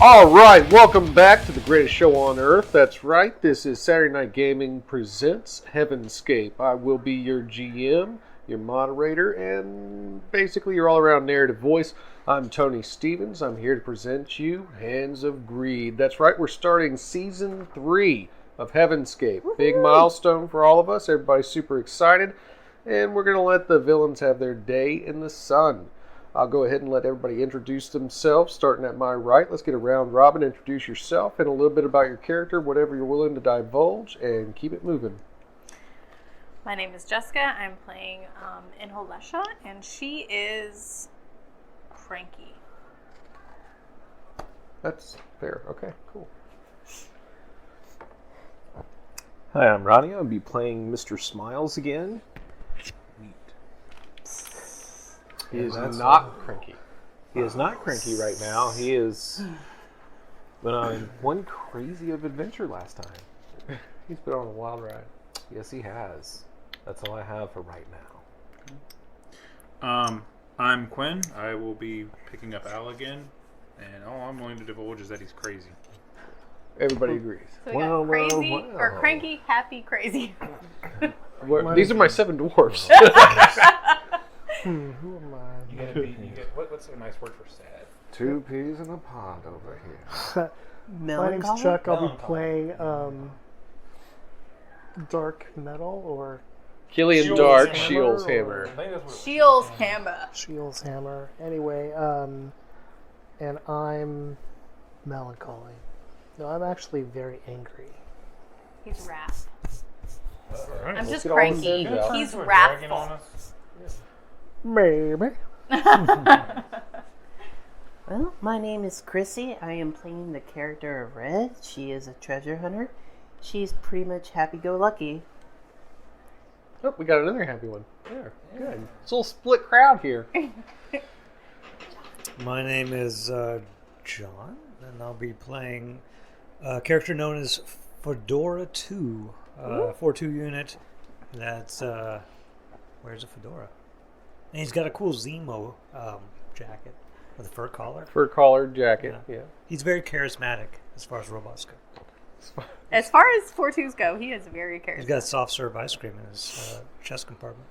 All right, welcome back to the greatest show on earth. That's right, this is Saturday Night Gaming presents Heavenscape. I will be your GM, your moderator, and basically your all-around narrative voice. I'm Tony Stevens. I'm here to present you Hands of Greed. That's right, we're starting Season 3 of Heavenscape. Woo-hoo! Big milestone for all of us. Everybody's super excited. And we're going to let the villains have their day in the sun. I'll go ahead and let everybody introduce themselves, starting at my right. Let's get a round robin. Introduce yourself and a little bit about your character, whatever you're willing to divulge, and keep it moving. My name is Jessica. I'm playing Inholesha, and she is cranky. That's fair. Okay, cool. Hi, I'm Ronnie. I'll be playing Mr. Smiles again. He is not cranky. He is not cranky right now. He is went on one crazy of adventure last time. He's been on a wild ride. Yes, he has. That's all I have for right now. I'm Quinn. I will be picking up Al again, and all I'm willing to divulge is that he's crazy. Everybody agrees. So we got crazy, or cranky, happy, crazy. These are my 7 dwarfs. Who am I? What's a nice word for sad? 2 peas in a pod over here. My name's Chuck. I'll be playing Dark Metal or Killian Dark, Shiel's Hammer. Shiel's Hammer. Shiel's Hammer. Anyway, and I'm melancholy. No, I'm actually very angry. He's wrath. Right, I'm just cranky. He's wrathful. Maybe. Well, my name is Chrissy. I am playing the character of Red. She is a treasure hunter. She's pretty much happy-go-lucky. Oh, we got another happy one. There, good. It's a little split crowd here. My name is John, and I'll be playing a character known as Fedora 2, 4-2 unit. That's, where's a fedora? And he's got a cool Zemo jacket with a fur collar. Fur collar jacket, yeah. He's very charismatic as far as robots go. As far as 4-2s go, he is very charismatic. He's got soft serve ice cream in his chest compartment.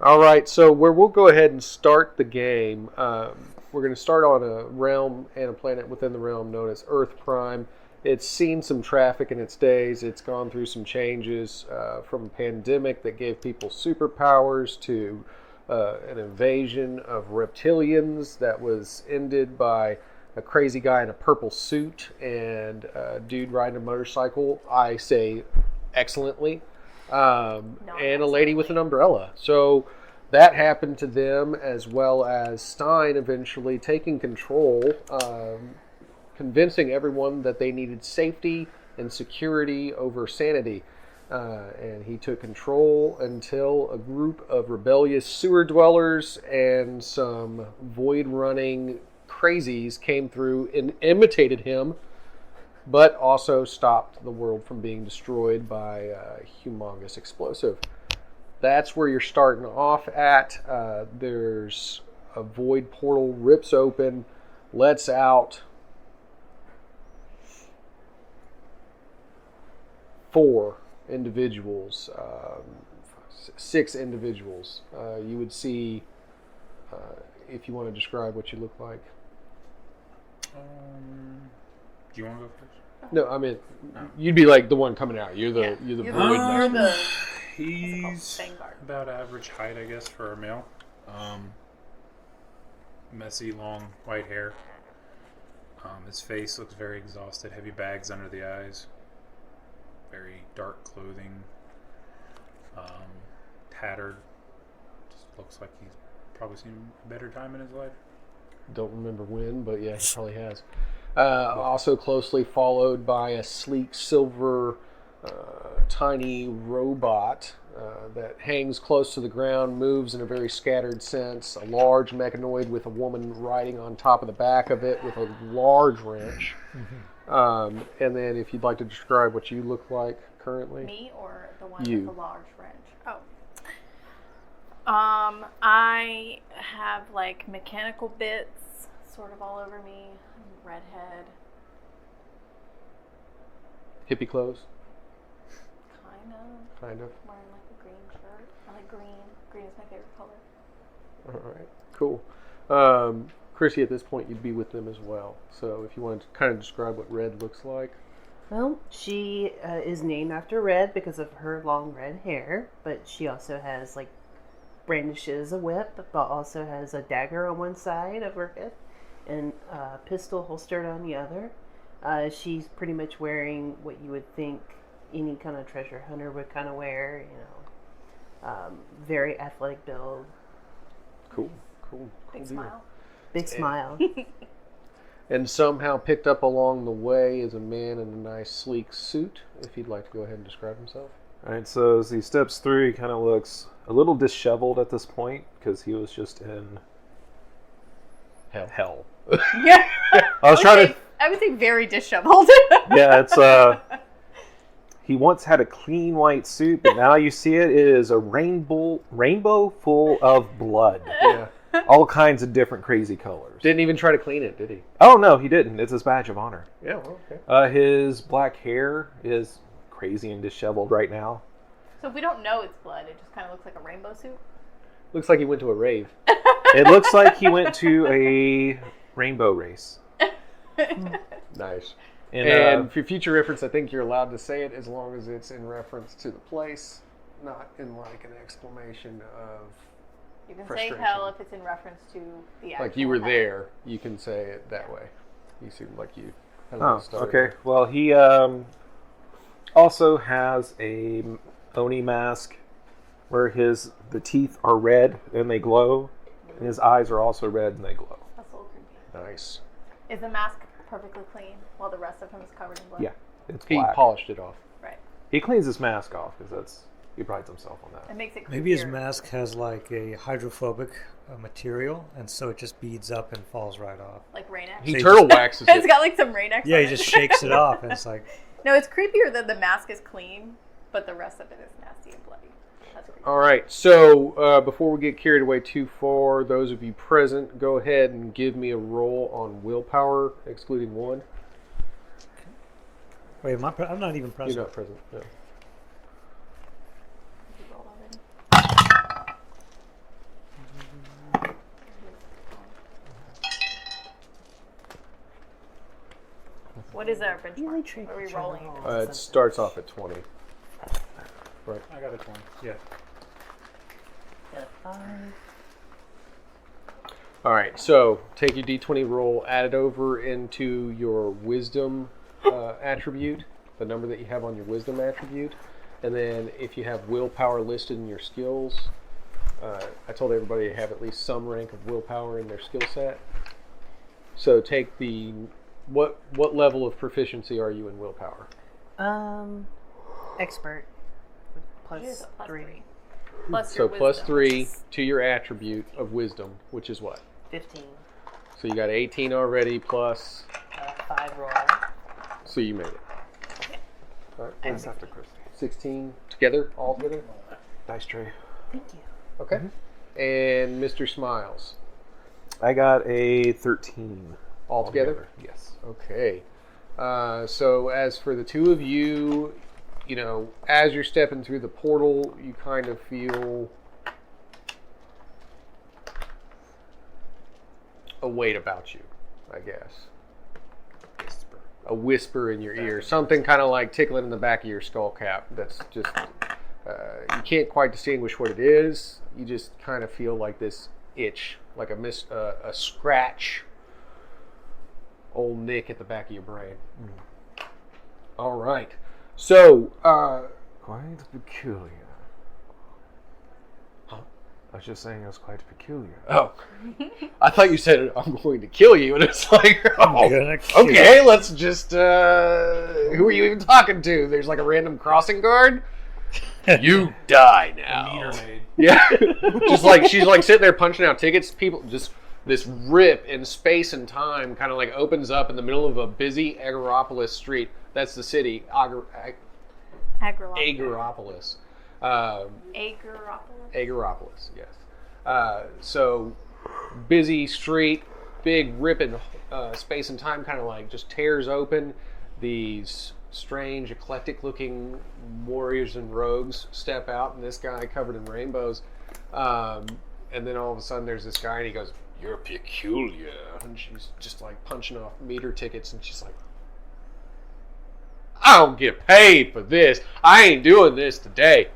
All right, so we'll go ahead and start the game. We're going to start on a realm and a planet within the realm known as Earth Prime. It's seen some traffic in its days. It's gone through some changes from a pandemic that gave people superpowers to an invasion of reptilians that was ended by a crazy guy in a purple suit and a dude riding a motorcycle, I say excellently, and a lady with an umbrella. So that happened to them, as well as Stein eventually taking control, convincing everyone that they needed safety and security over sanity. And he took control until a group of rebellious sewer dwellers and some void-running crazies came through and imitated him, but also stopped the world from being destroyed by a humongous explosive. That's where you're starting off at. There's a void portal, rips open, lets out 4 individuals, 6 individuals. You would see, if you want to describe what you look like. Do you want to go first? No, I mean, you'd be like the one coming out. You're the void man. He's about average height, I guess, for a male. Messy, long, white hair. His face looks very exhausted. Heavy bags under the eyes. Very dark clothing, tattered. Just looks like he's probably seen a better time in his life. Don't remember when, but yeah, he probably has. Also closely followed by a sleek silver tiny robot that hangs close to the ground, moves in a very scattered sense. A large mechanoid with a woman riding on top of the back of it with a large wrench. And then if you'd like to describe what you look like currently. Me or the one You. with the large wrench? Oh. I have like mechanical bits sort of all over me. I'm redhead. Hippie clothes? Kind of. Kind of. Wearing like a green shirt. I like green. Green is my favorite color. All right, cool. Chrissy, at this point, you'd be with them as well. So if you wanted to kind of describe what red looks like. Well, she is named after Red because of her long red hair, but she also has like brandishes a whip, but also has a dagger on one side of her hip and a pistol holstered on the other. She's pretty much wearing what you would think any kind of treasure hunter would kind of wear, very athletic build. Cool. Big deal. smile. Big smile. And somehow picked up along the way is a man in a nice sleek suit, if he'd like to go ahead and describe himself. Alright, so as he steps through, he kind of looks a little disheveled at this point because he was just in hell. Yeah. I was trying to. I would say very disheveled. Yeah, it's he once had a clean white suit, but now you see it is a rainbow full of blood. Yeah. All kinds of different crazy colors. Didn't even try to clean it, did he? Oh no, he didn't. It's his badge of honor. Yeah, well, okay. His black hair is crazy and disheveled right now. So if we don't know it's blood, it just kind of looks like a rainbow suit. Looks like he went to a rave. It looks like he went to a rainbow race. Nice. And for future reference, I think you're allowed to say it as long as it's in reference to the place, not in like an exclamation of You can say frustration. hell if it's in reference to the actual Like you were hell. there, you can say it that way. You seem like you had a oh, little start. okay. Well, he also has a Oni mask where the teeth are red and they glow, and his eyes are also red and they glow. That's a little creepy. Nice. Is the mask perfectly clean while the rest of him is covered in blood? Yeah, it's He black. polished it off. Right. He cleans his mask off because he prides himself on that. It makes it creepier. Maybe his mask has like a hydrophobic material, and so it just beads up and falls right off. Like rain X. He So he turtle waxes It's it. got like some rain X Yeah, on he it. just shakes it off, and it's like, No, it's creepier that the mask is clean, but the rest of it is nasty and bloody. That's creepy. All right, so before we get carried away too far, those of you present, go ahead and give me a roll on willpower, excluding one. wait, I'm not even present. You're not present. No. You rolled already? What is our benchmark? What are we rolling? It starts off at 20. I got a 20. Yeah. All right, so take your d20 roll, add it over into your wisdom attribute, the number that you have on your wisdom attribute, and then if you have willpower listed in your skills, I told everybody to have at least some rank of willpower in their skill set. So take the what level of proficiency are you in willpower? Expert. It is Plus a plus 3. Plus So your plus wisdom, 3 which is- to your attribute of wisdom, which is what? 15. So you got 18 already plus, 5 roll. so you made it. All right, That's after Christy. 16 together, all together? Dice tray. Thank you. Okay. And Mr. Smiles, I got a 13. all together? Yes. Okay. So as for the two of you, as you're stepping through the portal, you kind of feel a weight about you, I guess. A whisper in your ear. Something kind of like tickling in the back of your skull cap. That's just, you can't quite distinguish what it is. You just kind of feel like this itch, like a scratch, old nick at the back of your brain. All right. So, Quite peculiar. I was just saying it was quite peculiar. oh, I thought you said I'm going to kill you, and it's like, oh, gonna kill okay, let's just, who are you even talking to? There's like a random crossing guard. You die now. Meter maid. Yeah, just like she's like sitting there punching out tickets. People just this rip in space and time kind of like opens up in the middle of a busy Agorapolis street. That's the city, Agropolis. Agorapolis. Agropolis. Agorapolis, yes. So busy street, big rip in space and time kind of like just tears open. These strange, eclectic-looking warriors and rogues step out, and this guy covered in rainbows. And then all of a sudden there's this guy, and he goes, "You're peculiar." And she's just like punching off meter tickets, and she's like, "I don't get paid for this. I ain't doing this today.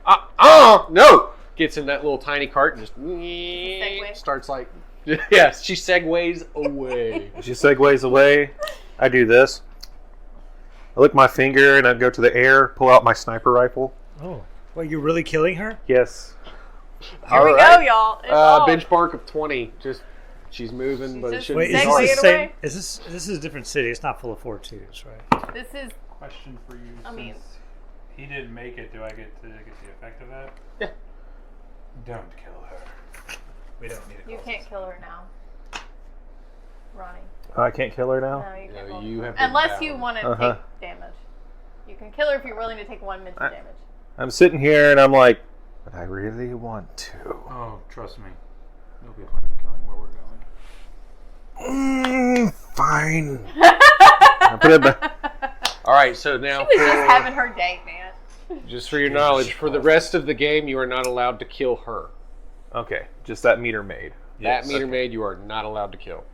No." Gets in that little tiny cart and just starts like, yes, she segues away. She segues away. I do this. I lick my finger and I go to the air, pull out my sniper rifle. Oh, well, you're really killing her? Yes. Here we go, y'all. It's on. Benchmark of 20. Just she's moving, She's but it just shouldn't Wait, be is Segue this it the same? away. This is a different city. It's not full of 4-2s, right? This is. Question for you. I mean- since he didn't make it. Do I get to get the effect of that? Yeah. Don't kill her. We don't need to. You can't kill her now, Ronnie. I can't kill her now? No, you can't. No, roll. you have been Unless you bound. want to Uh-huh. take damage. You can kill her if you're willing to take 1 mental damage. I'm sitting here and I'm like, but I really want to. Oh, trust me. There'll be plenty of killing where we're going. Fine. I put it back. All right, so now She was just having her day, man. just for your knowledge, for the rest of the game, you are not allowed to kill her. Okay, just that meter maid. That meter maid, you are not allowed to kill.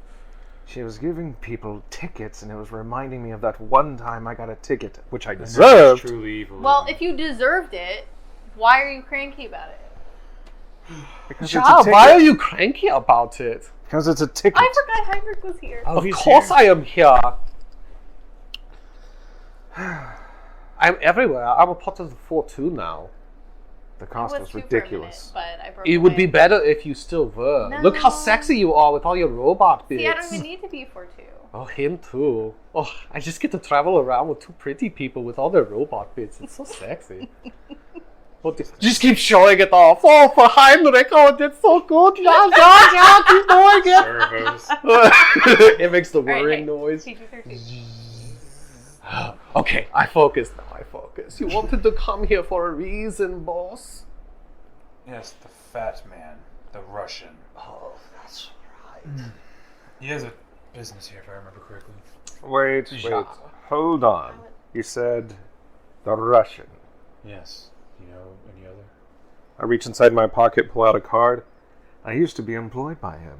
She was giving people tickets, and it was reminding me of that one time I got a ticket, which I And that's deserved. truly evil. Well, if you deserved it, why are you cranky about it? Because Child, it's a why are ticket. you cranky about it? Because it's a ticket. I forgot Heinrich was here. Oh, Of he's course here. I am here. I'm everywhere. I'm a part of the 4-2 now. The It cost was was too for a ridiculous. minute, but I broke It would away. be better if you still were. No. Look how sexy you are with all your robot bits. See, I don't even need to be 4-2. Oh, him too. Oh, I just get to travel around with two pretty people with all their robot bits. It's so sexy. Just keep showing it off. Oh, for Heinrich. Oh, that's so good. Yeah, keep doing it. Servos. It makes the All right, whirring hey, noise. PG-13. Okay, I focus now. I focus. You wanted to come here for a reason, boss. Yes, the fat man, the Russian. Oh, that's right. He has a business here, if I remember correctly. Wait, Ja. hold on. You said the Russian. Yes. You know any other? I reach inside my pocket, pull out a card. I used to be employed by him.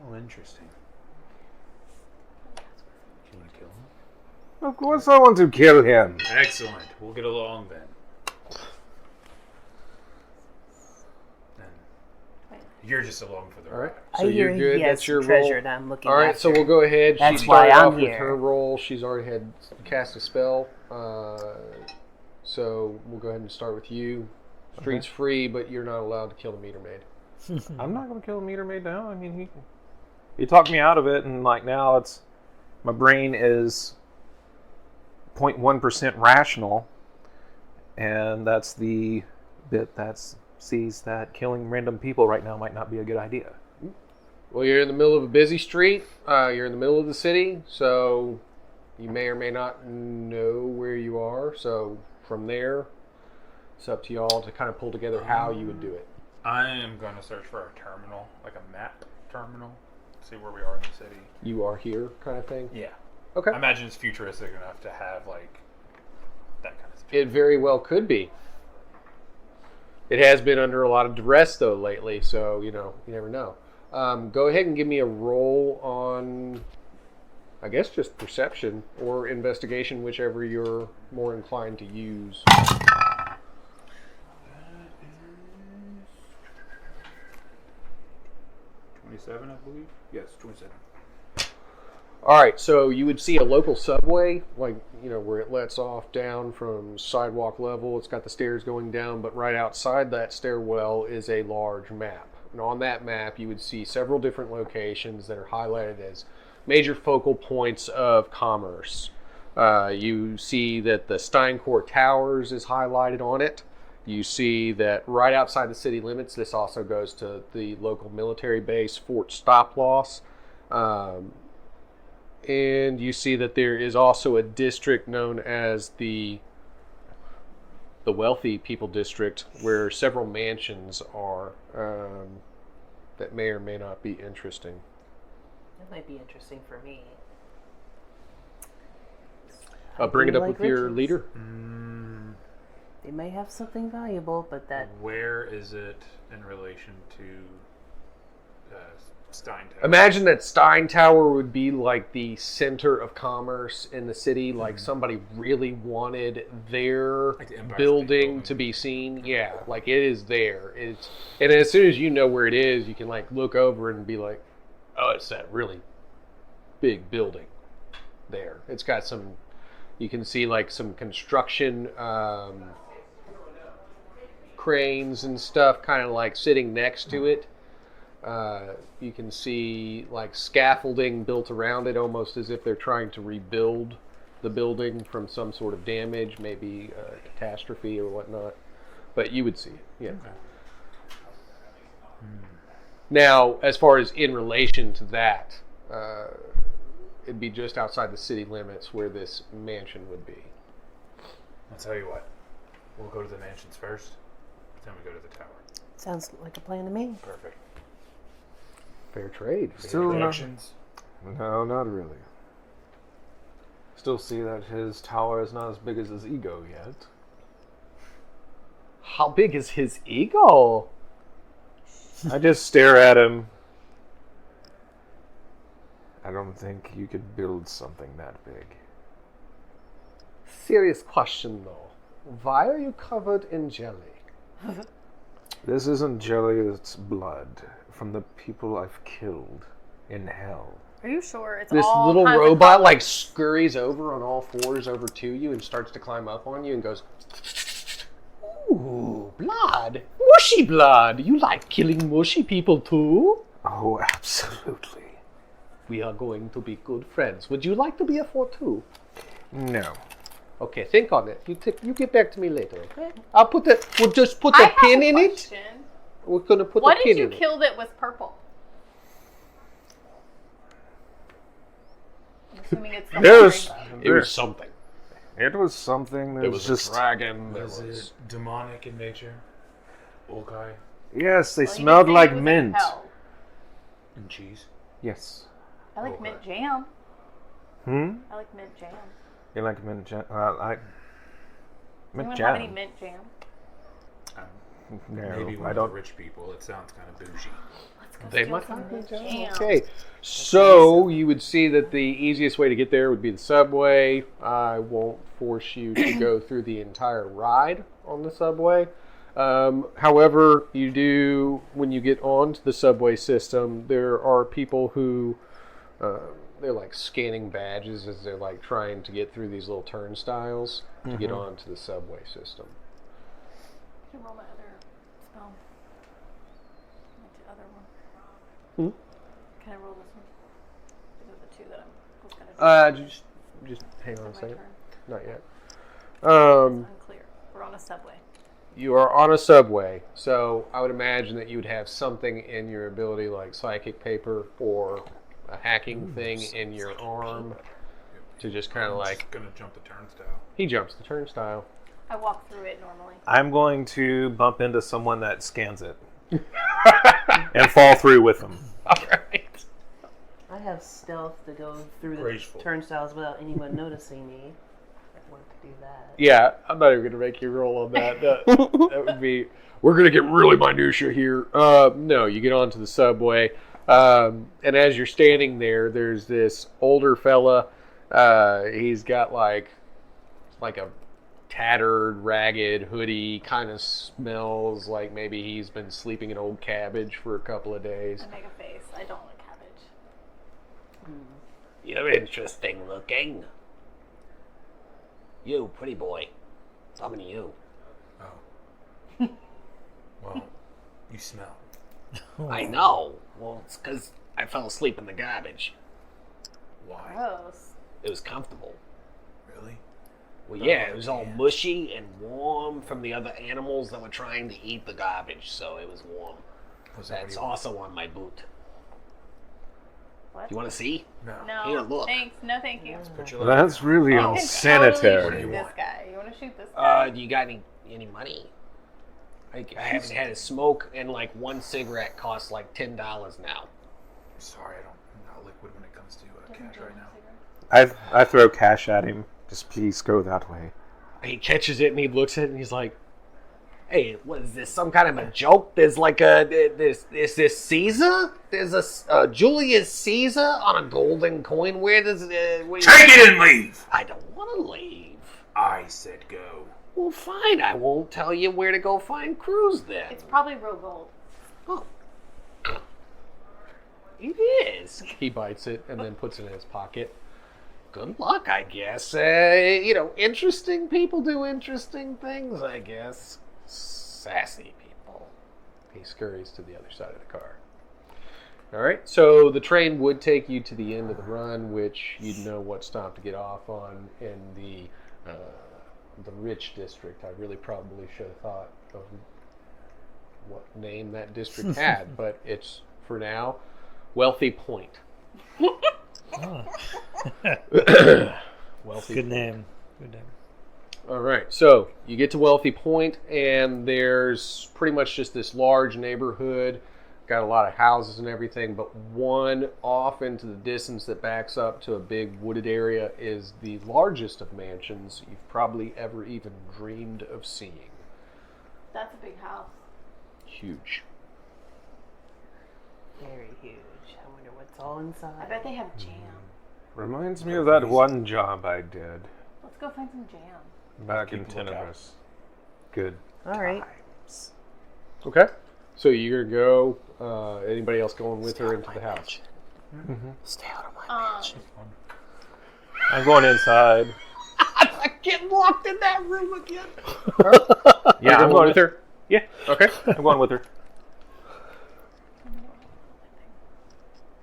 Oh, interesting. Do you want to kill him? Of course I want to kill him. Excellent. We'll get along then. You're just along for the All right. ride. So I hear you're good. he has That's your treasure roll. that I'm looking All right, after. so we'll go ahead. That's she why started I'm off with here. her roll. She's already had cast a spell. So we'll go ahead and start with you. Street's free, but you're not allowed to kill the meter maid. I'm not going to kill the meter maid now. I mean, he talked me out of it, and like now it's my brain is 0.1% rational, and that's the bit that sees that killing random people right now might not be a good idea. Well, you're in the middle of a busy street. You're in the middle of the city, so you may or may not know where you are. So from there, it's up to y'all to kind of pull together how you would do it. I am going to search for a terminal, like a map terminal, see where we are in the city. You are here, kind of thing. Yeah. Okay. I imagine it's futuristic enough to have, like, that kind of stuff. It very well could be. It has been under a lot of duress, though, lately, so, you never know. Go ahead and give me a roll on, I guess, just perception or investigation, whichever you're more inclined to use. 27, I believe? Yes, 27. All right, so you would see a local subway, like, where it lets off down from sidewalk level. It's got the stairs going down, but right outside that stairwell is a large map. And on that map, you would see several different locations that are highlighted as major focal points of commerce. You see that the Stein Towers is highlighted on it. You see that right outside the city limits, this also goes to the local military base, Fort Stop-Loss. And you see that there is also a district known as the Wealthy People District, where several mansions are that may or may not be interesting. That might be interesting for me. Bring it up like with your riches. leader. They may have something valuable, but that Where is it in relation to Stein Tower? Imagine that Stein Tower would be like the center of commerce in the city. Like somebody really wanted their Like the Empire State building Building. to be seen. Yeah, like it is there. And as soon as you know where it is, you can like look over and be like, oh, it's that really big building there. It's got some. You can see like some construction cranes and stuff, kind of like sitting next to it. You can see like scaffolding built around it, almost as if they're trying to rebuild the building from some sort of damage, maybe a catastrophe or whatnot. But you would see it, yeah. Okay. Now, as far as in relation to that, it'd be just outside the city limits where this mansion would be. I'll tell you what. We'll go to the mansions first, then we go to the tower. sounds like a plan to me. Perfect. Fair trade. Still not. Introductions. No, not really. Still see that his tower is not as big as his ego yet. How big is his ego? I just stare at him. I don't think you could build something that big. Serious question, though. Why are you covered in jelly? This isn't jelly, it's blood from the people I've killed in hell. Are you sure it's This all little kinds of robot colors? like scurries over on all fours over to you and starts to climb up on you and goes, "Ooh, blood, mushy blood. You like killing mushy people too? Oh, absolutely. We are going to be good friends. Would you like to be a 4-2? No. Okay, think on it. You get back to me later. Okay? I'll put the. We'll just put I the have pin a in it. question. We're gonna put What the did pin you in it. kill that was purple? I'm assuming it's the There's. It was something. It was something that It was was just. a dragon. There Was was. it demonic in nature? Okay. Yes, they Well, you smelled did say like it was in mint. hell. And cheese? Yes. I like Okay. mint jam. Hmm? I like mint jam. You like mint jam? Mint Anyone jam. have any mint jam? No, Maybe one I of don't. the rich people. It sounds kind of bougie. Let's go They steal might some have mint mint jam. Okay, so you would see that the easiest way to get there would be the subway. I won't force you to go through the entire ride on the subway. However, you do, when you get onto the subway system, there are people who, they're like scanning badges as they're like trying to get through these little turnstiles to get onto the subway system. Can I roll my other spell? The other one. Can I roll this one? These are the two that I was going to do. Just hang on a My second. turn. Not yet. Unclear. We're on a subway. You are on a subway, so I would imagine that you would have something in your ability like psychic paper or a hacking thing in your arm to just kind of like... Gonna jump the turnstile. He jumps the turnstile. I walk through it normally. I'm going to bump into someone that scans it and fall through with them. All right. I have stealth to go through Graceful. the turnstiles without anyone noticing me. I want to do that. Yeah, I'm not even going to make you roll on that. That would be... We're going to get really minutia here. No, you get onto the subway. And as you're standing there, there's this older fella. He's got like a tattered, ragged hoodie. Kind of smells like maybe he's been sleeping in old cabbage for a couple of days. I make a face. I don't like cabbage. You're interesting looking. You, pretty boy. Talking to you. Oh. Well, you smell. I know. Well, it's because I fell asleep in the garbage. Why? Gross. It was comfortable. Really? Well, yeah, it was all mushy and warm from the other animals that were trying to eat the garbage, so it was warm. Was that That's what you want? also on my boot. What? You want to see? No. No. Here, look. Thanks. No, thank you. Put your leg That's down. really You can unsanitary. totally shoot this guy. You want to shoot this guy? Do you got any money? I haven't had a smoke, and like one cigarette costs like $10 now. Sorry, I don't not liquid when it comes to cash right now. I throw cash at him. Just please go that way. He catches it and he looks at it and he's like, "Hey, what is this? Some kind of a joke? There's like is this Caesar? There's a Julius Caesar on a golden coin. Where does it? Take it and leave! I don't want to leave. I said go. Well, fine. I won't tell you where to go find Cruz then. It's probably real gold. Oh. It is. He bites it and then puts it in his pocket. Good luck, I guess. Interesting people do interesting things, I guess. Sassy people. He scurries to the other side of the car. All right, so the train would take you to the end of the run, which you'd know what stop to get off on in the rich district. I really probably should have thought of what name that district had, but it's, for now, Wealthy Point. Oh. Wealthy Good name. Good name. All right, so you get to Wealthy Point, and there's pretty much just this large neighborhood, got a lot of houses and everything, but one off into the distance that backs up to a big wooded area is the largest of mansions you've probably ever even dreamed of seeing. That's a big house. Huge. Very huge. I wonder what's all inside. I bet they have jam. Reminds me of that one job I did Let's go find some jam. back in Keep a lookout. Tenebris. Good. All right. times. Okay, so you're going to go, anybody else going with her into the house? Stay out of my Um, I'm going inside. I get locked in that room again. Yeah, I'm going with her? Yeah, Okay. I'm going with her.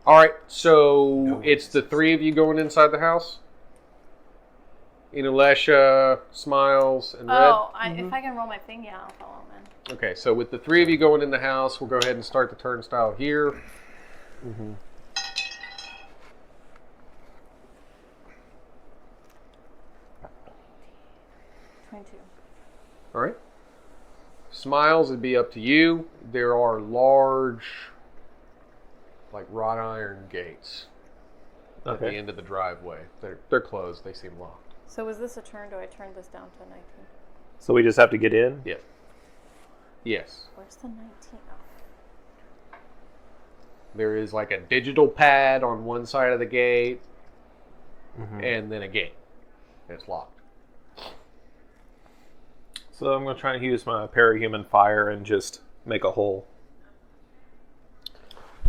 All right, so it's the three of you going inside the house? Inulesha, Smiles, and Red? oh, if I can roll my thing, yeah, I'll follow him in. Okay, so with the three of you going in the house, we'll go ahead and start the turnstile here. 22. All right. Smiles would be up to you. There are large, like wrought iron gates at the Okay. end of the driveway. They're closed. They seem locked. So was this a turn? Do I turn this down to 19? So we just have to get in? Yeah. Yes. Where's the 19? Oh. There is like a digital pad on one side of the gate, and then a gate. And it's locked. So I'm going to try and use my parahuman fire and just make a hole.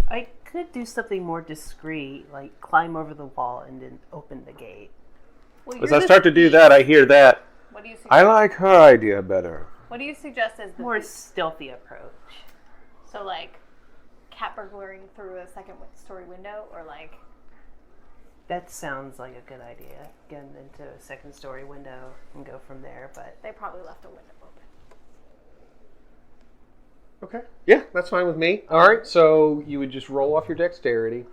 I could do something more discreet, like climb over the wall and then open the gate. Well, As I start to do that, I hear that. What do you suggest? I like her idea better. What do you suggest as the More stealthy approach. so like cat burglaring through a second-story window, or like That sounds like a good idea. Get into a second-story window and go from there. But they probably left a window open. Okay. Yeah, that's fine with me. All right, so you would just roll off your dexterity.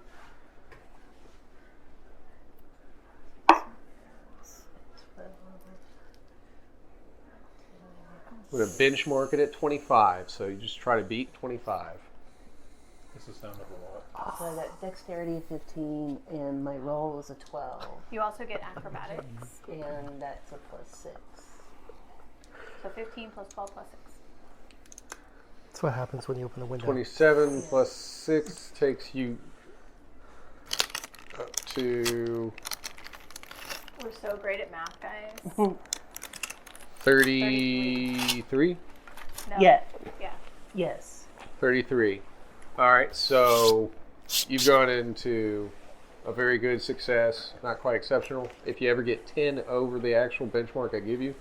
We're going to benchmark it at 25, so you just try to beat 25. This is down to roll. so I got dexterity of 15, and my roll was a 12, You also get acrobatics, and that's a +6. so 15 plus 12 plus 6. That's what happens when you open the window. 27 plus 6 takes you up to We're so great at math, guys. 33? No. Yeah. Yeah. Yes. 33. All right, so you've gone into a very good success, not quite exceptional. If you ever get 10 over the actual benchmark I give you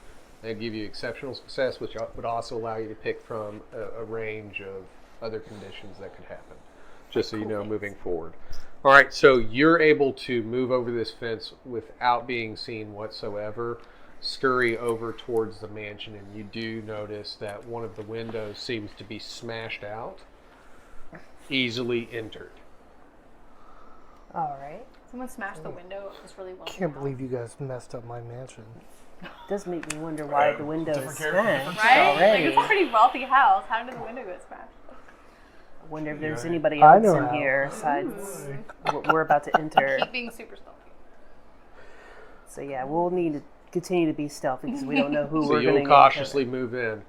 exceptional success, which would also allow you to pick from a range of other conditions that could happen, just so you know moving forward. All right, so you're able to move over this fence without being seen whatsoever, scurry over towards the mansion, and you do notice that one of the windows seems to be smashed out. Easily entered. All right. Someone smashed the window of this really well. Can't believe you guys messed up my mansion. Does make me wonder why the window is Different character, smashed Right? Like, already. it's a pretty wealthy house. How did the window get smashed? wonder if there's anybody I else know in how. here besides what we're about to enter. Keep being super stealthy. So yeah, we'll need to continue to be stealthy because we don't know who So we're going you'll to cautiously move in.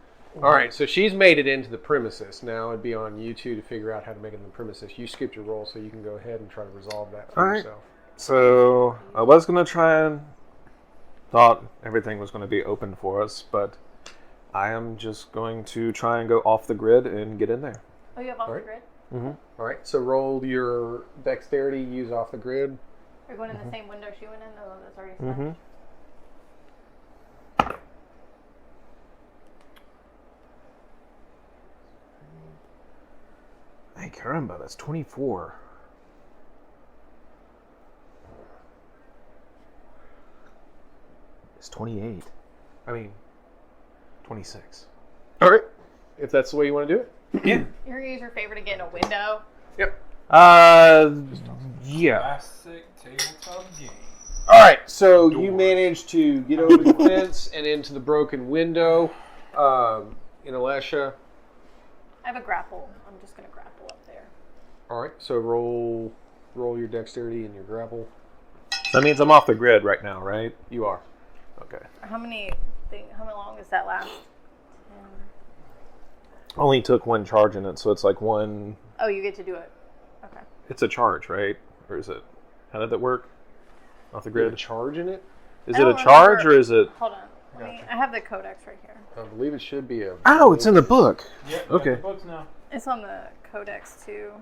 All right, so she's made it into the premises. Now it'd be on you two to figure out how to make it in the premises. You skipped your roll, so you can go ahead and try to resolve that for All right. yourself. So I was gonna try and thought everything was gonna be open for us, but I am just going to try and go off the grid and get in there. Oh, you have off Alright. the grid? All right, so roll your dexterity, use off the grid. Are you going in the same window she went in, the one that's already smashed? Mm-hmm. Hey, caramba, that's 24. It's 28. I mean, 26. All right, if that's the way you want to do it. Yeah. You're gonna use your favor to get in a window. Yep. Yeah. Classic tabletop game. All right, so you managed to get over the fence and into the broken window. In Alesha. I have a grapple. I'm just gonna grapple up there. All right, so roll your dexterity and your grapple. That means I'm off the grid right now, right? You are. Okay. How long does that last? Only took one charge in it, so it's like one. Oh, you get to do it. Okay. It's a charge, right? Or is it? How did that work? Off the You have grid? a charge in it? Is I it a don't charge remember- or is it? Hold on. I have the codex right here. I believe it should be a. Oh, it's in the book. Yeah, Okay. the books now. It's on the codex too,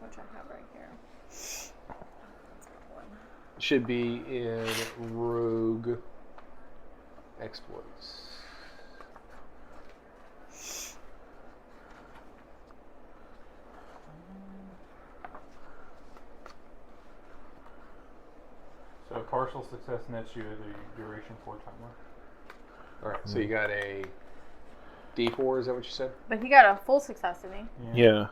which I have right here. That's not one. Should be in Rogue Exploits. So partial success nets you the duration for timer. All right, so you got a D4. Is that what you said? But he got a full success, didn't he? Yeah.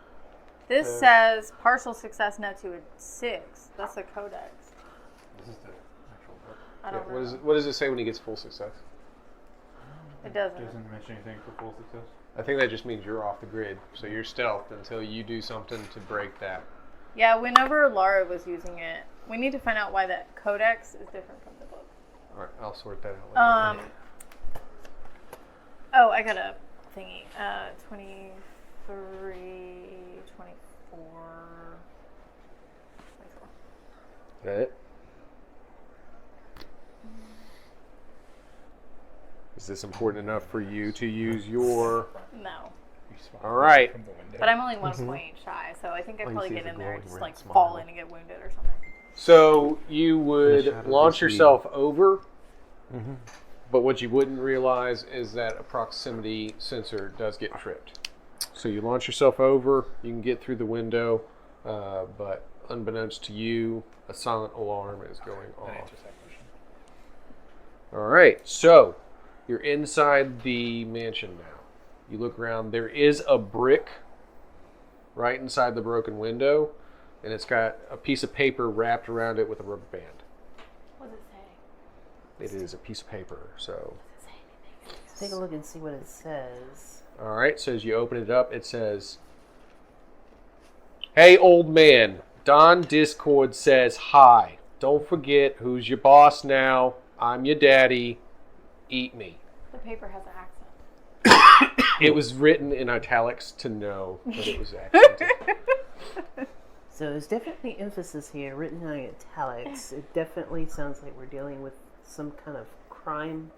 This says partial success net to a 6. That's the codex. This is the actual book. I don't know. What does it say when he gets full success? It doesn't. Doesn't mention anything for full success. I think that just means you're off the grid, so you're stealthed until you do something to break that. Yeah, whenever Lara was using it, we need to find out why that codex is different from the book. All right, I'll sort that out later. Oh, I got a thingy. 23, 24. Is that it? Is this important enough for you to use your... No. All right. But I'm only 1 point shy, so I think I'd All you probably see get is a in there and glowing just red like smile. fall in and get wounded or something. So you would shadow launch is the- yourself over, but what you wouldn't realize is that a proximity sensor does get tripped. So you launch yourself over, you can get through the window, but unbeknownst to you, a silent alarm is going That off. answers that question. All right, so you're inside the mansion now. You look around. There is a brick right inside the broken window, and it's got a piece of paper wrapped around it with a rubber band. What does it say? It is a piece of paper, so... Take a look and see what it says. All right, so as you open it up, it says, "Hey, old man, Don Discord says hi. Don't forget who's your boss now. I'm your daddy. Eat me." The paper has an accent. It was written in italics to know that it was accented. So there's definitely emphasis here, written in italics. It definitely sounds like we're dealing with some kind of crime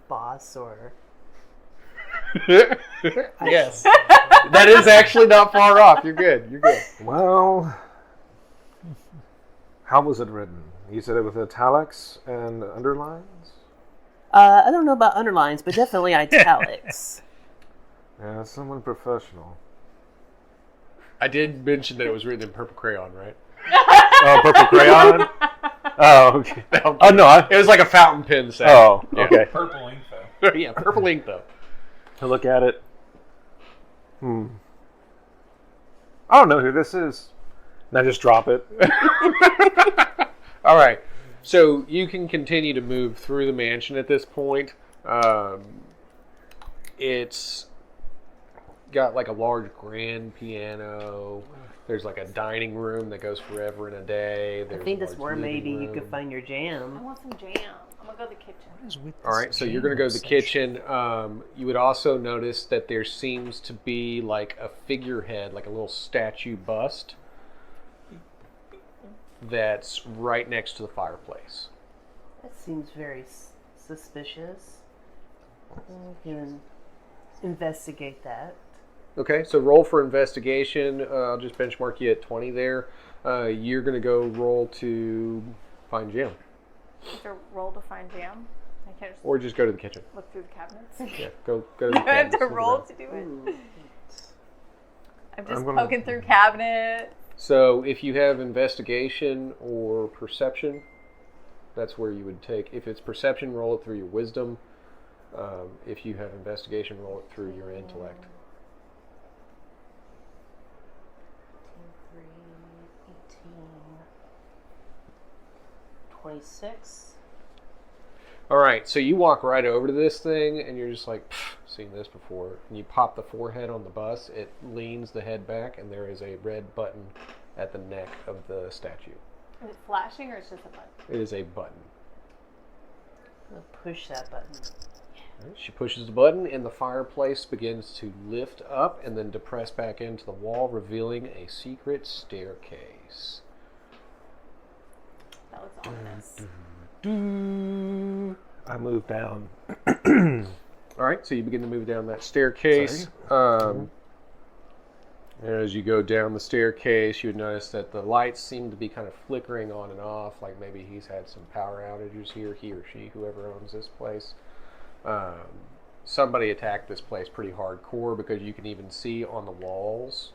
boss or... Yes. That is actually not far off. You're good. You're good. Well, how was it written? You said it with italics and underlines? I don't know about underlines, but definitely italics. Yeah, someone professional. I did mention that it was written in purple crayon, right? Oh, purple crayon? Oh, okay. Oh, no. It was like a fountain pen set. Oh, Yeah. okay. Purple ink though. Yeah, purple ink, though. To look at it. I don't know who this is. And I just drop it. All right. So you can continue to move through the mansion at this point. It's got like a large grand piano. There's like a dining room that goes forever and a day. I There's think a that's large where maybe living you could room. find your I jam. want some jam. I'm gonna go to the kitchen. What is with All this right, so you're going to go to the jam kitchen. You would also notice that there seems to be like a figurehead, like a little statue bust that's right next to the fireplace. That seems very suspicious. We can investigate that. Okay, so roll for investigation. I'll just benchmark you at 20 there. You're going to go roll to find jam. Is there a roll to find jam? I can't just Or just go to the kitchen. look through the cabinets. Yeah, go to the I have cabinets, to look roll around. to do it. Ooh. I'm just gonna- poking through cabinets. So if you have investigation or perception, that's where you would take. If it's perception, roll it through your wisdom. If you have investigation, roll it through your intellect. 3, 18, 26. All right, so you walk right over to this thing, and you're just like, seen this before. And you pop the forehead on the bus. It leans the head back, and there is a red button at the neck of the statue. Is it flashing or it's just a button? It is a button. I'm going to push that button. All right, she pushes the button, and the fireplace begins to lift up and then depress back into the wall, revealing a secret staircase. That looks ominous. I moved down. All right, so you begin to move down that staircase. And as you go down the staircase, you would notice that the lights seem to be kind of flickering on and off, like maybe he's had some power outages here, he or she, whoever owns this place. Somebody attacked this place pretty hardcore because you can even see on the walls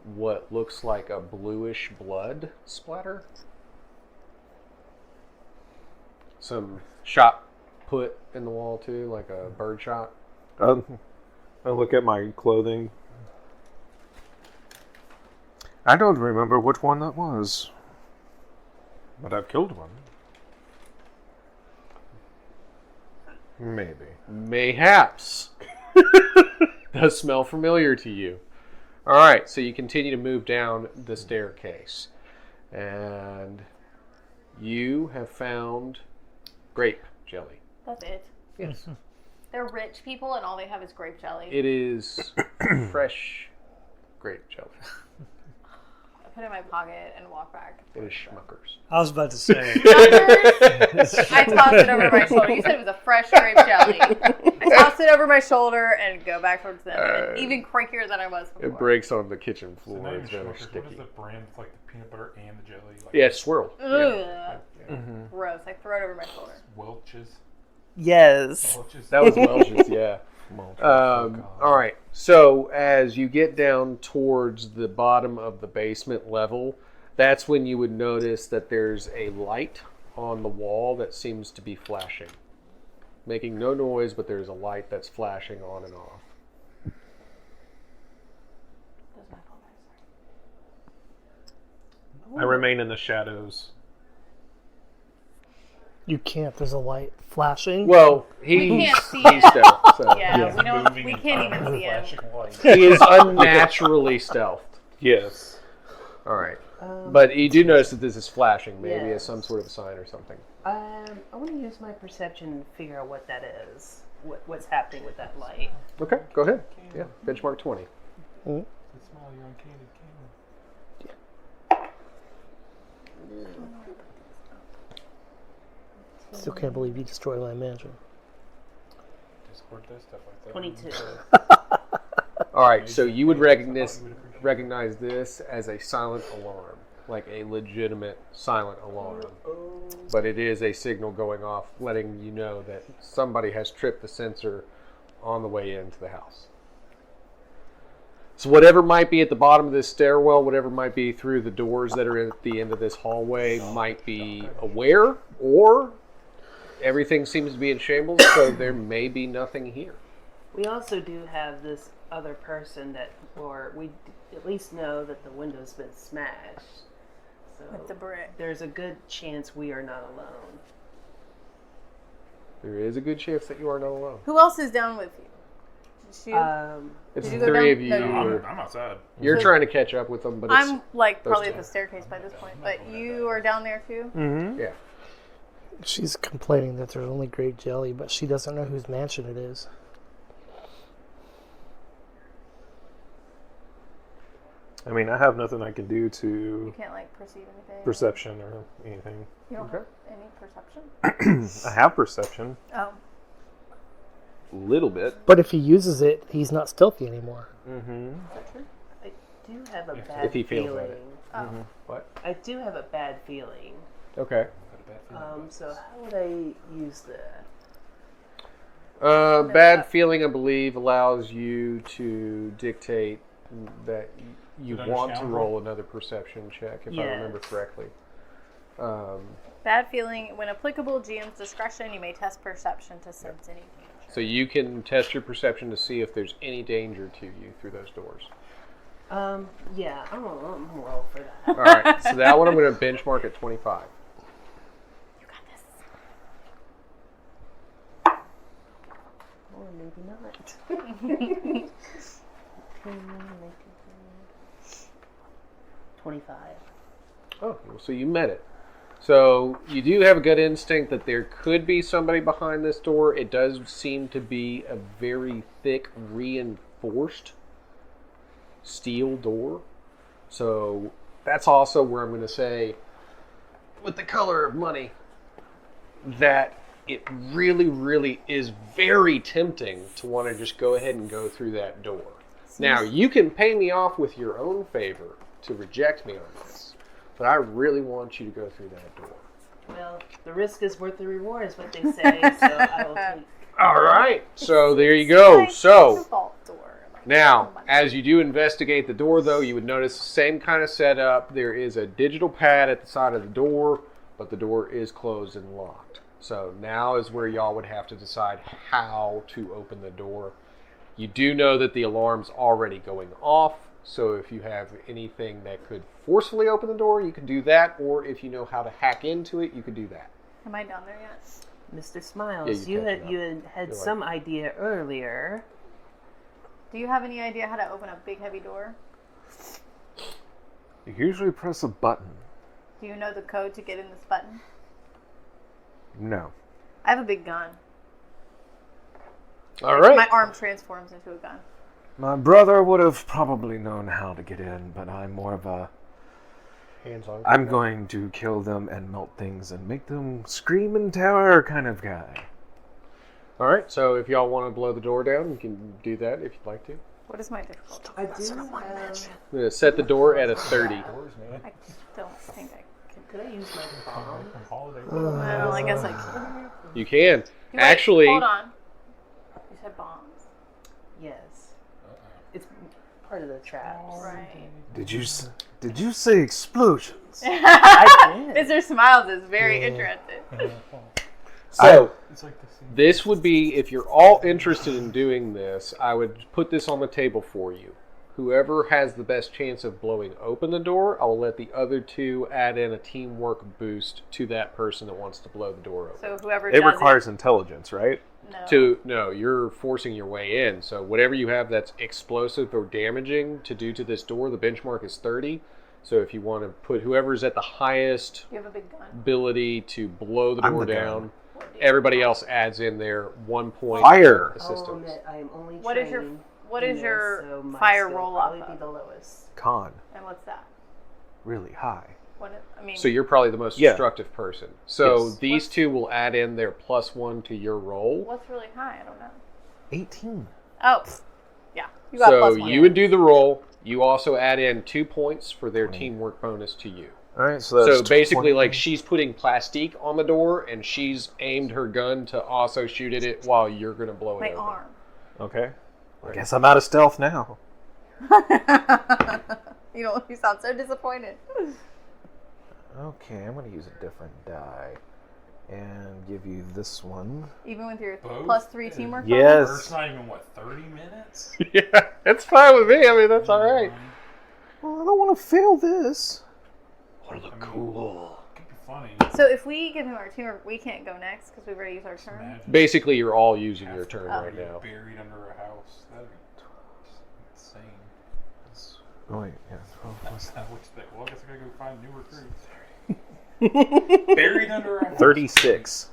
what looks like a bluish blood splatter. Some shot put in the wall too, like a bird shot. I look at my clothing. I don't remember which one that was, but I've killed one. Maybe. Mayhaps. Does smell familiar to you. All right, so you continue to move down the staircase. And you have found grape jelly. That's it. Yes. They're rich people and all they have is grape jelly. It is fresh grape jelly. I put it in my pocket and walk back. It is Schmuckers. I was about to say. Schmuckers? I tossed it over my shoulder. You said it was a fresh grape jelly. I tossed it over my shoulder and go back towards them. And even crankier than I was before. It breaks on the kitchen So floor. now It's you're very Schmuckers. What is sticky. the brand with like the peanut butter and the jelly? Like Yeah, it's swirled. Ugh. Yeah. Gross. I throw it over my shoulder. Welch's. Yes. Welch's. That was Welch's, yeah. All right. So as you get down towards the bottom of the basement level, that's when you would notice that there's a light on the wall that seems to be flashing. Making no noise, but there's a light that's flashing on and off. Does my phone I remain in the shadows. You can't. There's a light flashing. Well, We can't see he's it. stealth, so. Yeah, we don't. Moving We and can't even see flashing it. lights. He is unnaturally stealthed. Yes. All right. But you do notice that this is flashing, maybe as Yes. some sort of a sign or something. I want to use my perception and figure out what that is. What's happening with that light. Okay, go ahead. Yeah, benchmark 20. It's small, you're uncanny cannon. Still can't believe you destroyed my mansion. Discord does stuff like that. 22. All right, so you would recognize this as a silent alarm, like a legitimate silent alarm. But it is a signal going off, letting you know that somebody has tripped the sensor on the way into the house. So whatever might be at the bottom of this stairwell, whatever might be through the doors that are at the end of this hallway, might be aware, or everything seems to be in shambles, so there may be nothing here. We also do have this other person that, or we at least know that the window's been smashed. So With the brick. there's a good chance we are not alone. There is a good chance that you are not alone. Who else is down with you? It's you. It's Did the you go three down? of you. No, I'm outside. You're So- trying to catch up with them, but it's, I'm like those probably two. at the staircase by this point, but you are down there too. Mm-hmm. yeah. She's complaining that there's only grape jelly, but she doesn't know whose mansion it is. I mean, I have nothing I can do You to can't like perceive anything. perception or anything. You don't Okay. have any perception. I have perception, Oh, a little bit. But if he uses it, he's not stealthy anymore. Mm-hmm. is that true? I do have a If bad he feels feeling. at it. Oh, What? I do have a bad feeling. Okay. So how would I use that? Bad feeling, I believe, allows you to dictate that you Is it want to understandable? roll another perception check, if I remember Yes. correctly. bad feeling. When applicable, GM's discretion, you may test perception to sense any danger. So you can test your perception to see if there's any danger to you through those doors. Yeah, I'm gonna roll for that. All right, so that one I'm going to benchmark at 25. You got this. Or maybe not. 25. Oh, so you met it. So you do have a gut instinct that there could be somebody behind this door. It does seem to be a very thick, reinforced steel door. So that's also where I'm going to say, with the color of money, that it really, really is very tempting to want to just go ahead and go through that door. Now, you can pay me off with your own favor to reject me on this, but I really want you to go through that door. Well, the risk is worth the reward, is what they say, so I will take. All right, so there you go. Like So the vault door. Like now, money. as you do investigate the door, though, you would notice the same kind of setup. There is a digital pad at the side of the door, but the door is closed and locked. So now is where y'all would have to decide how to open the door. You do know that the alarm's already going off, so if you have anything that could forcefully open the door, you can do that, or if you know how to hack into it, you could do that. Am I down there yet? Mr. Smiles, Yeah, you you had catch you it had You're some idea earlier. Do you have any idea how to open a big heavy door? You usually press a button. Do you know the code to get in this button? No. I have a big gun. All right. My arm transforms into a gun. My brother would have probably known how to get in, but I'm more of a... Hands-on. I'm going to kill them and melt things and make them scream in terror kind of guy. All right, so if y'all want to blow the door down, you can do that if you'd like to. What is my difficulty? I do have. I'm going to set the door at a 30. I don't think I can. Could I use my bomb? Well, I guess I can. You can. Wait, Actually, hold on. You said bombs. Yes. It's part of the traps. Right. Did you say explosions? I did. Mr. Smiles is very interested. so this would be, if you're all interested in doing this, I would put this on the table for you. Whoever has the best chance of blowing open the door, I'll let the other two add in a teamwork boost to that person that wants to blow the door open. So whoever It does requires intelligence, right? no. You're forcing your way in. So whatever you have that's explosive or damaging to do to this door, the benchmark is 30. So if you want to put whoever's at the highest You have a big gun. ability to blow the I'm door the down, gun. everybody else adds in their 1 point Fire. I'll assistance. admit I am only What is your trained What in is this, your so my fire skill roll will off probably be of? the lowest. Con. And what's that? Really high. What is, I mean, So you're probably the most Yeah. destructive person. So Yes. these two will add in their +1 to your roll. what's really high? I don't know. 18. Oh, yeah. You got So +1. you would do the roll. You also add in 2 points for their teamwork bonus to you. All right, so that's So basically, 20. like, she's putting plastique on the door, and she's aimed her gun to also shoot at it while you're going to blow it My open. arm. Okay. I guess I'm out of stealth now. You sound so disappointed. Okay, I'm going to use a different die and give you this one. Even with your Both? +3 teamwork. Yes. First, not even, 30 minutes? Yeah, that's fine with me. I mean, that's all right. Well, I don't want to fail this. Want to look cool. Could be funny. So if we give him our turn, we can't go next because we've already used our turn. Imagine Basically, you're all using your half turn the right party now. buried under a house. That'd be insane. That's, Oh, wait, yeah. 12 plus I wish that. Well, I guess I gotta go find new recruits. Buried under a house. 36.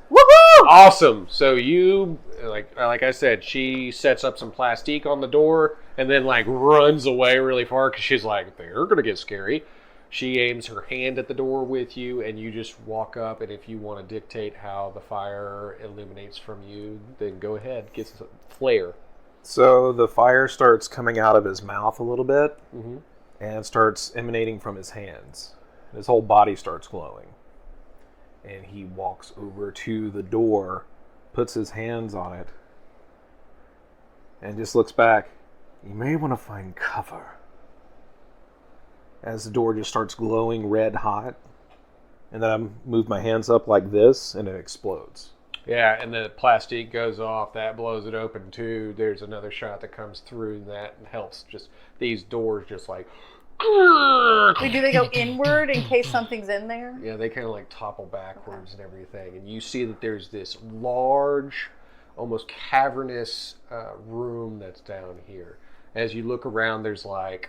Awesome. So you, like I said, she sets up some plastique on the door and then like runs away really far because she's like, they're gonna get scary. She aims her hand at the door with you, and you just walk up. And if you want to dictate how the fire illuminates from you, then go ahead. Get some flare. So the fire starts coming out of his mouth a little bit Mm-hmm. and starts emanating from his hands. His whole body starts glowing. And he walks over to the door, puts his hands on it, and just looks back. You may want to find cover. As the door just starts glowing red hot. And then I move my hands up like this, and it explodes. Yeah, and the plastique goes off. That blows it open too. There's another shot that comes through, and that helps. Just these doors, just like. Wait, do they go inward in case something's in there? Yeah, they kind of like topple backwards and everything. And you see that there's this large, almost cavernous room that's down here. As you look around, there's like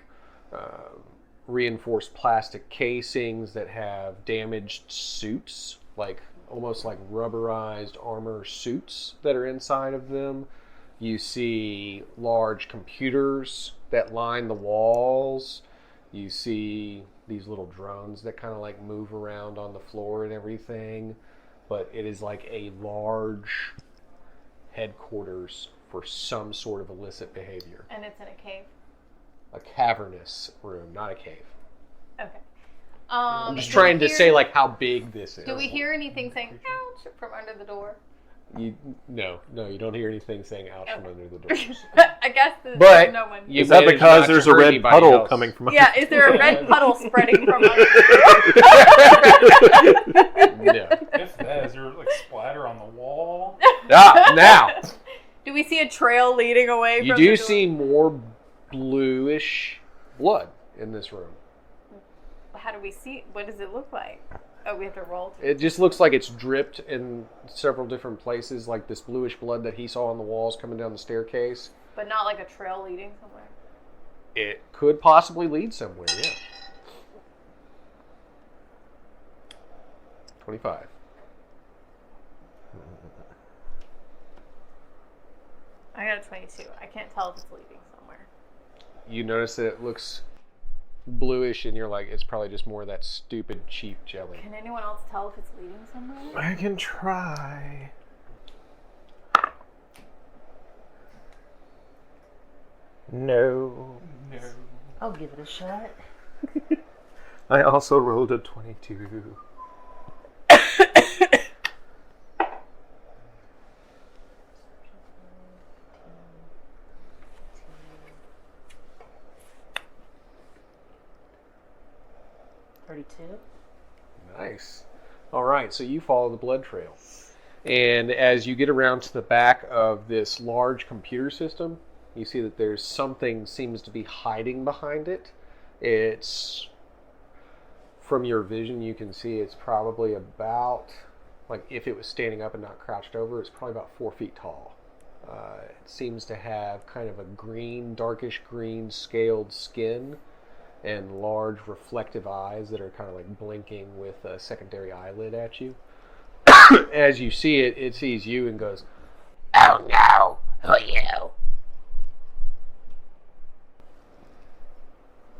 reinforced plastic casings that have damaged suits, like almost like rubberized armor suits that are inside of them. You see large computers that line the walls. You see these little drones that kind of like move around on the floor and everything. But it is like a large headquarters for some sort of illicit behavior. And it's in a cave. A cavernous room, not a cave. Okay. I'm just trying to say like how big this is. Do we hear anything saying "ouch" from under the door? No, you don't hear anything saying "ouch" from under the doors. I guess there's But no one. you Is that managed because not to there's a hurt red anybody puddle else. coming from Yeah, is there a red puddle spreading from under No. If that, is there like splatter on the wall? Now Do we see a trail leading away you from the do door? see more bluish blood in this room. How do we see? What does it look like? Oh, we have to roll. It just looks like it's dripped in several different places, like this bluish blood that he saw on the walls coming down the staircase. But not like a trail leading somewhere. It could possibly lead somewhere, yeah. 25. I got a 22. I can't tell if it's leading somewhere. You notice that it looks bluish, and you're like, it's probably just more of that stupid, cheap jelly. Can anyone else tell if it's leading somewhere? I can try. No. No. I'll give it a shot. I also rolled a 22. Nice. All right, so you follow the blood trail. And as you get around to the back of this large computer system, you see that there's something seems to be hiding behind it. It's, from your vision, you can see it's probably about, like if it was standing up and not crouched over, it's probably about 4 feet tall. It seems to have kind of a green, darkish green scaled skin and large reflective eyes that are kind of like blinking with a secondary eyelid at you. As you see it, it sees you and goes, Oh no, who are you?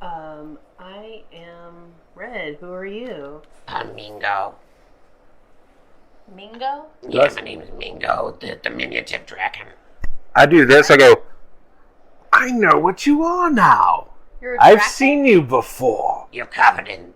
I am Red. Who are you? I'm Mingo. Mingo? Yeah, my name is Mingo, the diminutive dragon. I do this, I go, I know what you are now. You're a I've dragon? seen you before. You're covered in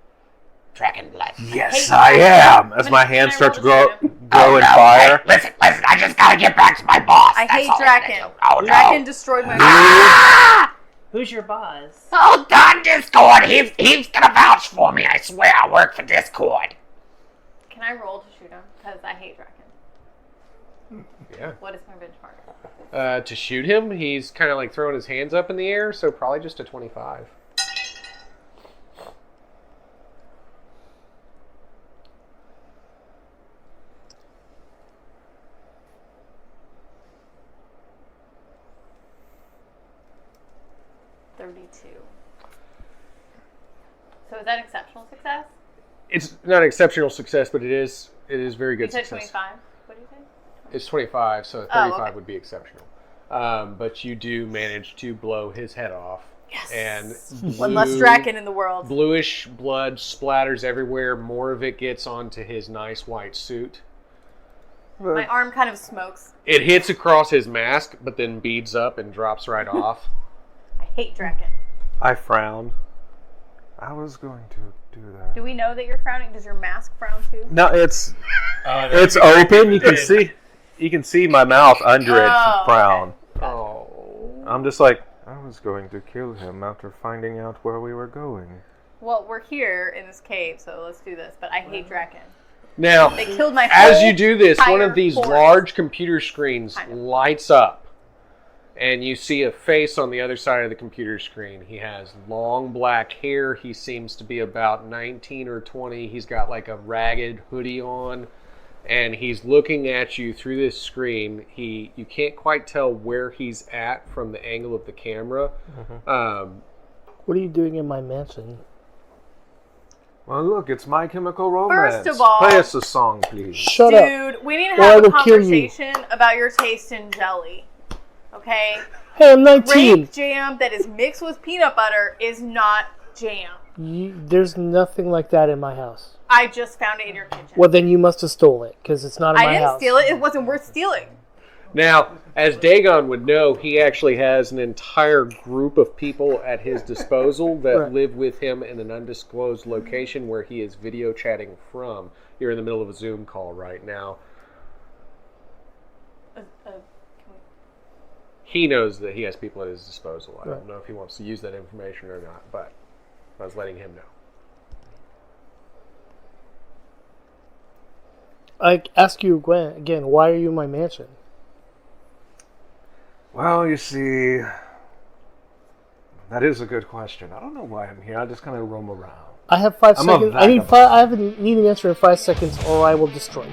dragon blood. Yes, Hey, I am. As can my I hand roll starts to to grow, shoot him? grow in fire. Hey, listen, I just gotta get back to my boss. I That's hate all I gotta Draken. do. Oh Draken no. destroyed my Ah! Who's your boss? Oh, Don Discord, he's gonna vouch for me. I swear I work for Discord. Can I roll to shoot him? Because I hate Draken. yeah. What is my benchmark? To shoot him, he's kind of like throwing his hands up in the air, so probably just a 25. 22. So is that exceptional success? It's not exceptional success, but it is very good You said success. 25. What did you say? It's 25, so 35 okay. would be exceptional. But you do manage to blow his head off. Yes. And One less Draken in the world. bluish blood splatters everywhere. More of it gets onto his nice white suit. My arm kind of smokes. It hits across his mask, but then beads up and drops right off. I hate Draken. I frown. I was going to do that. Do we know that you're frowning? Does your mask frown too? No, it's It's open. You can see my mouth under it Oh, frown. Oh. I'm just like, I was going to kill him after finding out where we were going. Well, we're here in this cave, so let's do this. But I hate Draken. Now, They killed my as whole you do this, one entire of these forest. large computer screens Kind of. lights up. And you see a face on the other side of the computer screen. He has long black hair. He seems to be about 19 or 20. He's got like a ragged hoodie on. And he's looking at you through this screen. You can't quite tell where he's at from the angle of the camera. What are you doing in my mansion? Well, look, it's My Chemical Romance. First of all- Play us a song, please. Shut up. Dude, we need to Or I have a will kill you. conversation about your taste in jelly. Okay? Hey, I'm 19. Grape jam that is mixed with peanut butter is not jam. There's nothing like that in my house. I just found it in your kitchen. Well, then you must have stole it, because it's not in I my didn't house. steal it. It wasn't worth stealing. Now, as Dagon would know, he actually has an entire group of people at his disposal that Right. live with him in an undisclosed location where he is video chatting from. You're in the middle of a Zoom call right now. He knows that he has people at his disposal. I don't Right. know if he wants to use that information or not, but I was letting him know. I ask you again, why are you in my mansion? Well, you see, that is a good question. I don't know why I'm here. I just kind of roam around. I have 5 I'm a seconds. I need an answer in 5 seconds, or I will destroy you.